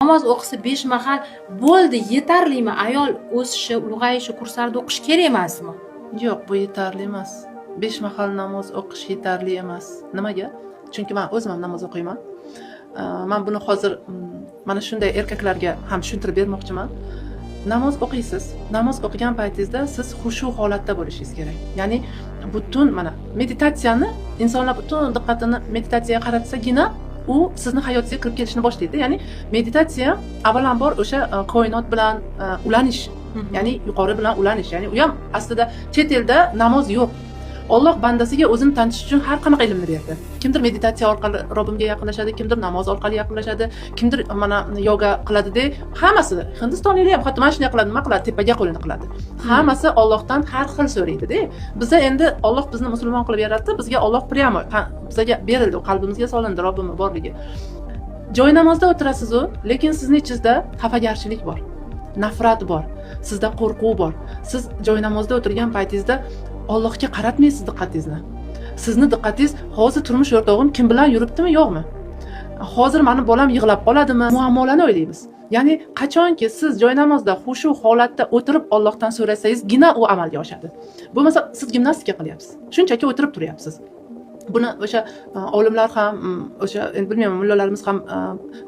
namoz o'qisa 5 mahal bo'ldi, yetarlimi? Ayol o'sishi, ulg'ayishi kurslarida o'qish kerak emasmi? Yo'q, bu yetarli emas. 5 mahal namoz o'qish yetarli emas. Nimaga? Chunki men o'zim ham namoz o'qiyman. Men buni hozir mana shunday erkaklarga ham tushuntirib bermoqchiman. Namoz o'qiysiz. Namoz o'qigan paytingizda siz xushu holatda bo'lishingiz kerak. Ya'ni butun mana meditatsiyani insonlar butun diqqatini meditatsiyaga qaratsagina u sizni hayotingizga kirib kelishni boshlaydi. Ya'ni meditatsiya avvalambor o'sha koinot bilan ulanish, ya'ni yuqori bilan ulanish. Ya'ni u ham aslida chet elda namoz yo'q. Alloh bandasiga o'zini tanitish uchun har qanaqa ilmni berdi. Kimdir meditatsiya orqali Robbimga yaqinlashadi, kimdir namoz orqali yaqinlashadi, kimdir mana yoga qiladi-da, hammasi Hindistonliklar ham hatto mana shunday qiladi, nima qiladi, tepaga qo'lini qiladi. Hammasi Allohdan har xil so'raydi-da. Biza endi Alloh bizni musulmon qilib yaratdi, bizga Alloh prямо bizga berildi, qalbimizga solindi Robbim borligi. Joy namozda o'tirasiz-ku, lekin sizning ichingizda xafagarchilik bor, nafrat bor, sizda qo'rquv bor. Siz joy namozda o'tirgan paytingizda Allohga qaratmaysiz diqqatingizni. Sizni diqqatingiz hozir turmush o'rtog'im kim bilan yuribdimi, yo'qmi? Hozir meni bolam yig'lab qoladimi? Muammolarni o'ylaymiz. Ya'ni qachonki siz joy namozda xushu holatda o'tirib Allohdan so'rasangizgina u amalga oshadi. Bo'lmasa siz gimnastika qilyapsiz. Shunchaki o'tirib turyapsiz. Buni o'sha olimlar ham, o'sha bilmayman, mullalarimiz ham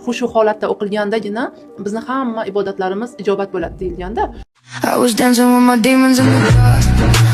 xushu holatda o'qilgandagina bizni hamma ibodatlarimiz ijobat bo'ladi deyilganda. I was dancing with my demons in the dark.